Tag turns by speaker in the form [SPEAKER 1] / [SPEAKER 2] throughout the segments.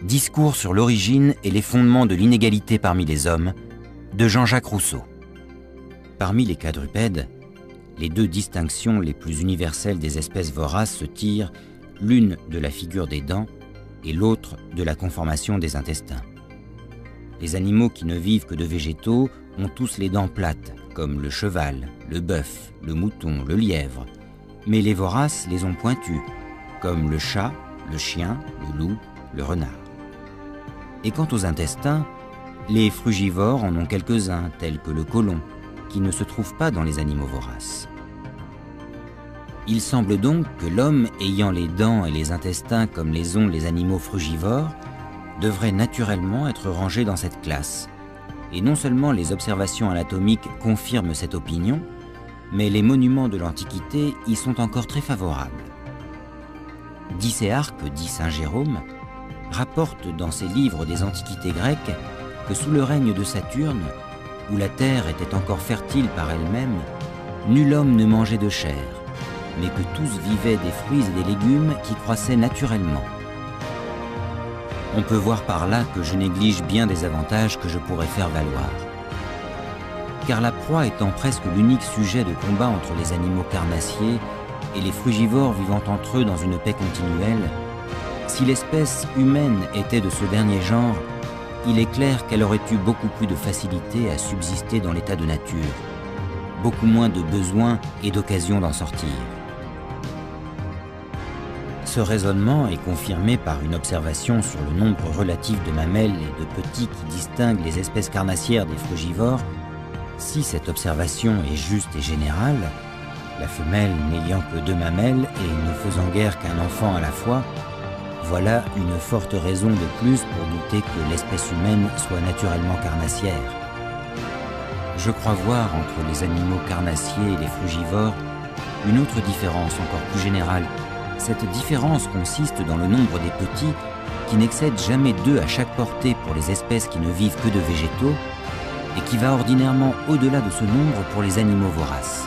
[SPEAKER 1] Discours sur l'origine et les fondements de l'inégalité parmi les hommes, de Jean-Jacques Rousseau. Parmi les quadrupèdes, les deux distinctions les plus universelles des espèces voraces se tirent, l'une de la figure des dents et l'autre de la conformation des intestins. Les animaux qui ne vivent que de végétaux ont tous les dents plates, comme le cheval, le bœuf, le mouton, le lièvre, mais les voraces les ont pointues, comme le chat, le chien, le loup, le renard. Et quant aux intestins, les frugivores en ont quelques-uns, tels que le côlon, qui ne se trouve pas dans les animaux voraces. Il semble donc que l'homme ayant les dents et les intestins comme les ont les animaux frugivores devrait naturellement être rangé dans cette classe. Et non seulement les observations anatomiques confirment cette opinion, mais les monuments de l'Antiquité y sont encore très favorables. Dicéarque, dit Saint Jérôme, rapporte dans ses livres des antiquités grecques que sous le règne de Saturne, où la terre était encore fertile par elle-même, nul homme ne mangeait de chair, mais que tous vivaient des fruits et des légumes qui croissaient naturellement. On peut voir par là que je néglige bien des avantages que je pourrais faire valoir. Car la proie étant presque l'unique sujet de combat entre les animaux carnassiers et les frugivores vivant entre eux dans une paix continuelle, si l'espèce humaine était de ce dernier genre, il est clair qu'elle aurait eu beaucoup plus de facilité à subsister dans l'état de nature, beaucoup moins de besoin et d'occasion d'en sortir. Ce raisonnement est confirmé par une observation sur le nombre relatif de mamelles et de petits qui distinguent les espèces carnassières des frugivores. Si cette observation est juste et générale, la femelle n'ayant que 2 mamelles et ne faisant guère qu'un enfant à la fois, voilà une forte raison de plus pour douter que l'espèce humaine soit naturellement carnassière. Je crois voir entre les animaux carnassiers et les frugivores une autre différence encore plus générale. Cette différence consiste dans le nombre des petits qui n'excèdent jamais 2 à chaque portée pour les espèces qui ne vivent que de végétaux et qui va ordinairement au-delà de ce nombre pour les animaux voraces.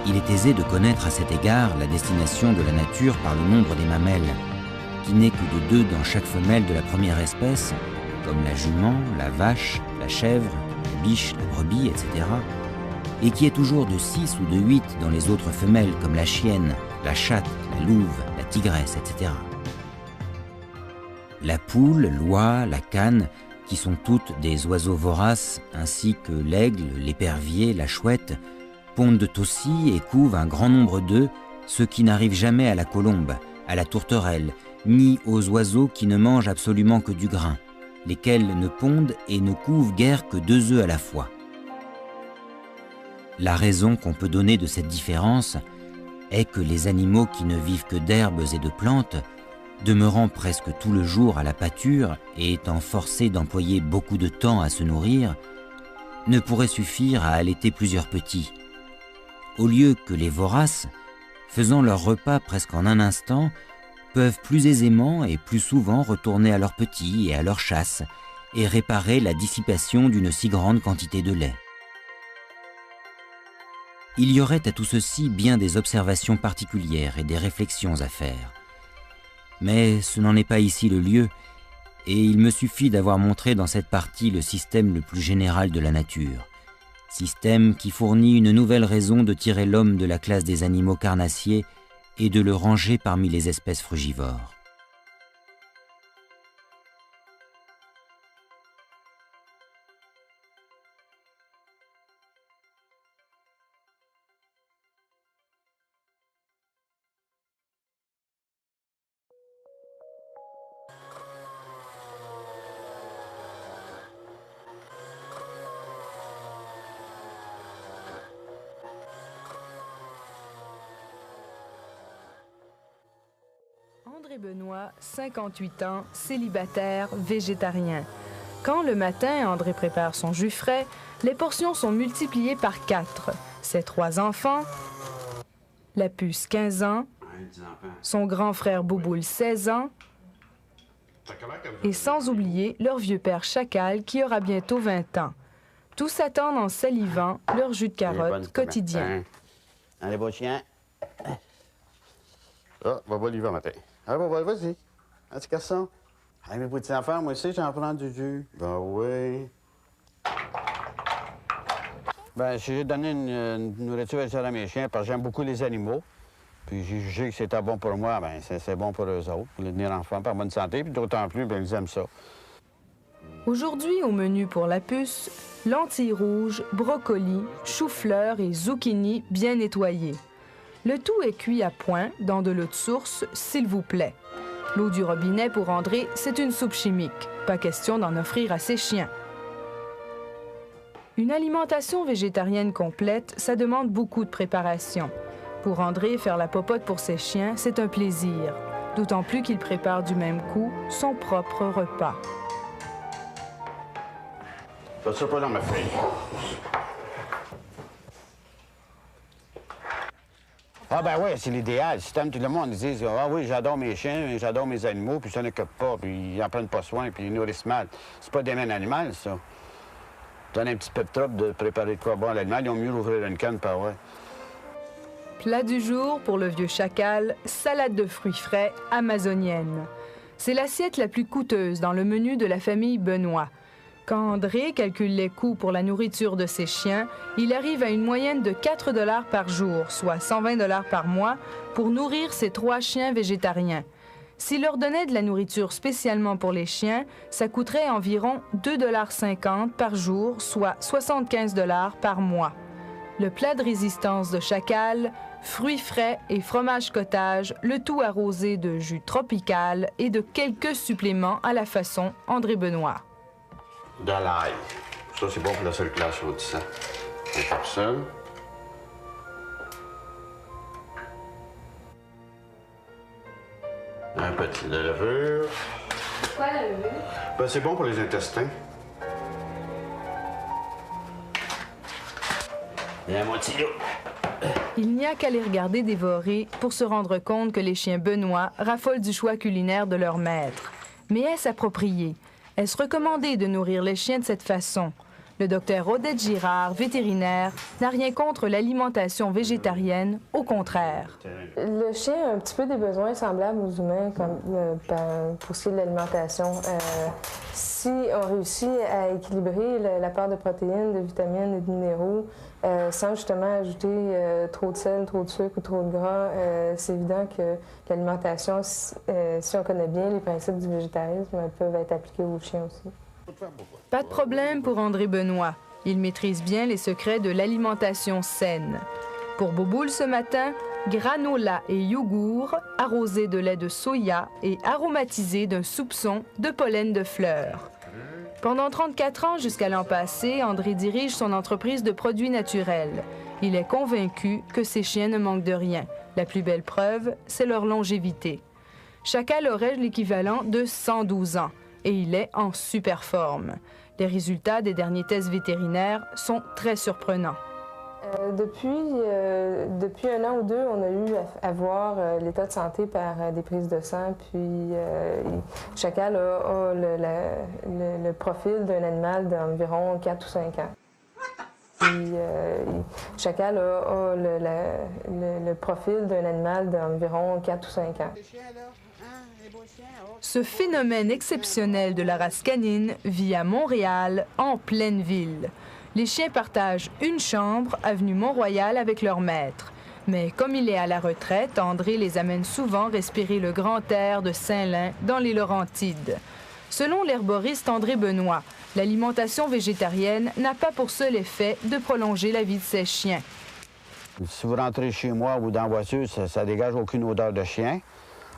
[SPEAKER 1] Il est aisé de connaître à cet égard la destination de la nature par le nombre des mamelles, qui n'est que de 2 dans chaque femelle de la première espèce, comme la jument, la vache, la chèvre, la biche, la brebis, etc., et qui est toujours de 6 ou de 8 dans les autres femelles comme la chienne, la chatte, la louve, la tigresse, etc. La poule, l'oie, la cane, qui sont toutes des oiseaux voraces, ainsi que l'aigle, l'épervier, la chouette, pondent aussi et couvent un grand nombre d'œufs, ce qui n'arrive jamais à la colombe, à la tourterelle, ni aux oiseaux qui ne mangent absolument que du grain, lesquels ne pondent et ne couvent guère que 2 œufs à la fois. La raison qu'on peut donner de cette différence est que les animaux qui ne vivent que d'herbes et de plantes, demeurant presque tout le jour à la pâture et étant forcés d'employer beaucoup de temps à se nourrir, ne pourraient suffire à allaiter plusieurs petits, au lieu que les voraces, faisant leur repas presque en un instant, peuvent plus aisément et plus souvent retourner à leurs petits et à leur chasse et réparer la dissipation d'une si grande quantité de lait. Il y aurait à tout ceci bien des observations particulières et des réflexions à faire. Mais ce n'en est pas ici le lieu, et il me suffit d'avoir montré dans cette partie le système le plus général de la nature, système qui fournit une nouvelle raison de tirer l'homme de la classe des animaux carnassiers et de le ranger parmi les espèces frugivores.
[SPEAKER 2] André Benoît, 58 ans, célibataire, végétarien. Quand le matin, André prépare son jus frais, les portions sont multipliées par 4. Ses 3 enfants, la puce 15 ans, son grand frère Bouboule 16 ans, et sans oublier leur vieux père Chacal qui aura bientôt 20 ans. Tous attendent en salivant leur jus de carotte quotidien.
[SPEAKER 3] Allez, beau chien. Ah, va l'hiver matin. Ah, vas-y. Un petit garçon? Hey, mes petits enfants, moi aussi, j'en prends du jus. Ben oui. Ben, j'ai donné une nourriture végétarienne à mes chiens parce que j'aime beaucoup les animaux. Puis j'ai jugé que c'était bon pour moi, ben c'est bon pour eux autres, pour les tenir enfants, par bonne santé, puis d'autant plus, ben ils aiment ça.
[SPEAKER 2] Aujourd'hui, au menu pour la puce, lentilles rouges, brocolis, choux-fleurs et zucchini bien nettoyés. Le tout est cuit à point dans de l'eau de source, s'il vous plaît. L'eau du robinet pour André, c'est une soupe chimique. Pas question d'en offrir à ses chiens. Une alimentation végétarienne complète, ça demande beaucoup de préparation. Pour André, faire la popote pour ses chiens, c'est un plaisir. D'autant plus qu'il prépare du même coup son propre repas.
[SPEAKER 3] Ça sera pas dans ma feuille. Ah ben oui, c'est l'idéal. Si t'aimes tout le monde, ils disent « Ah oui, j'adore mes chiens, j'adore mes animaux, puis ils s'en occupent pas, puis ils en prennent pas soin, puis ils nourrissent mal. » C'est pas des mêmes animaux, ça. Donne un petit peu de trouble de préparer de quoi bon à l'animal, ils ont mieux ouvrir une canne, par ouais.
[SPEAKER 2] Plat du jour pour le vieux chacal, salade de fruits frais amazonienne. C'est l'assiette la plus coûteuse dans le menu de la famille Benoît. Quand André calcule les coûts pour la nourriture de ses chiens, il arrive à une moyenne de 4 $ par jour, soit 120 $ par mois, pour nourrir ses 3 chiens végétariens. S'il leur donnait de la nourriture spécialement pour les chiens, ça coûterait environ 2,50 $ par jour, soit 75 $ par mois. Le plat de résistance de chacal, fruits frais et fromage cottage, le tout arrosé de jus tropical et de quelques suppléments à la façon André Benoît.
[SPEAKER 3] De l'ail. Ça, c'est bon pour la circulation du sang. Une capsule. Un petit levure.
[SPEAKER 2] Quoi la levure?
[SPEAKER 3] Ben, c'est bon pour les intestins. Et à moitié.
[SPEAKER 2] Il n'y a qu'à les regarder dévorer pour se rendre compte que les chiens Benoît raffolent du choix culinaire de leur maître. Mais est-ce approprié? Est-ce recommandé de nourrir les chiens de cette façon? Le docteur Odette Girard, vétérinaire, n'a rien contre l'alimentation végétarienne, au contraire.
[SPEAKER 4] Le chien a un petit peu des besoins semblables aux humains comme, pour ce qui est de l'alimentation. Si on réussit à équilibrer l'apport de protéines, de vitamines et de minéraux, sans justement ajouter trop de sel, trop de sucre ou trop de gras, c'est évident que l'alimentation, si on connaît bien les principes du végétarisme, elles peuvent être appliquées aux chiens aussi.
[SPEAKER 2] Pas de problème pour André Benoît. Il maîtrise bien les secrets de l'alimentation saine. Pour Bouboule ce matin, granola et yogourt arrosés de lait de soya et aromatisés d'un soupçon de pollen de fleurs. Pendant 34 ans jusqu'à l'an passé, André dirige son entreprise de produits naturels. Il est convaincu que ses chiens ne manquent de rien. La plus belle preuve, c'est leur longévité. Chacal aurait l'équivalent de 112 ans. Et il est en super forme. Les résultats des derniers tests vétérinaires sont très surprenants.
[SPEAKER 4] Depuis 1 an ou 2, on a eu à voir l'état de santé par des prises de sang, puis Chacal a le profil d'un animal d'environ 4 ou 5 ans. Puis Chacal a le profil d'un animal d'environ 4 ou 5 ans.
[SPEAKER 2] Ce phénomène exceptionnel de la race canine vit à Montréal, en pleine ville. Les chiens partagent une chambre, avenue Mont-Royal, avec leur maître. Mais comme il est à la retraite, André les amène souvent respirer le grand air de Saint-Lin dans les Laurentides. Selon l'herboriste André Benoît, l'alimentation végétarienne n'a pas pour seul effet de prolonger la vie de ses chiens.
[SPEAKER 3] Si vous rentrez chez moi ou dans la voiture, ça dégage aucune odeur de chien.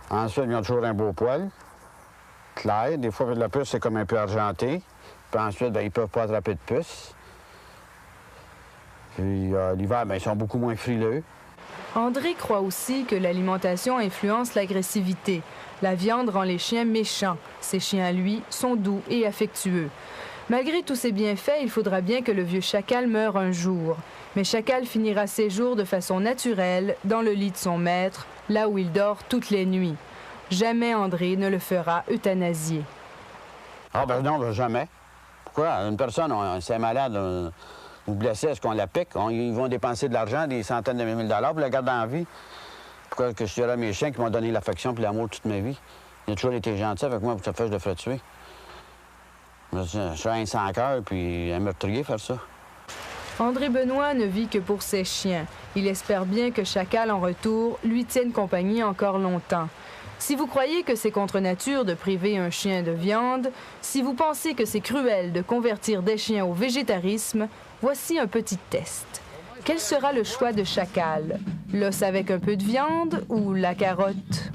[SPEAKER 3] Ensuite, ils ont toujours un beau poil, clair. Des fois, la puce, c'est comme un peu argenté. Puis ensuite, bien, ils ne peuvent pas attraper de puce. Puis l'hiver, bien, ils sont beaucoup moins frileux.
[SPEAKER 2] André croit aussi que l'alimentation influence l'agressivité. La viande rend les chiens méchants. Ses chiens, à lui, sont doux et affectueux. Malgré tous ces bienfaits, il faudra bien que le vieux chacal meure un jour. Mais Chacal finira ses jours de façon naturelle dans le lit de son maître, là où il dort toutes les nuits. Jamais André ne le fera euthanasier.
[SPEAKER 3] Ah ben non, ben jamais. Pourquoi? Une personne, c'est malade ou blessé, est-ce qu'on la pique? Ils vont dépenser de l'argent, des centaines de milliers de dollars pour la garder en vie. Pourquoi que je dirais à mes chiens qui m'ont donné l'affection et l'amour toute ma vie? Il a toujours été gentil avec moi, pour ça fait que je le ferais tuer. Je suis un sans cœur, puis un meurtrier faire ça.
[SPEAKER 2] André Benoît ne vit que pour ses chiens. Il espère bien que Chacal, en retour, lui tienne compagnie encore longtemps. Si vous croyez que c'est contre nature de priver un chien de viande, si vous pensez que c'est cruel de convertir des chiens au végétarisme, voici un petit test. Quel sera le choix de Chacal? L'os avec un peu de viande ou la carotte?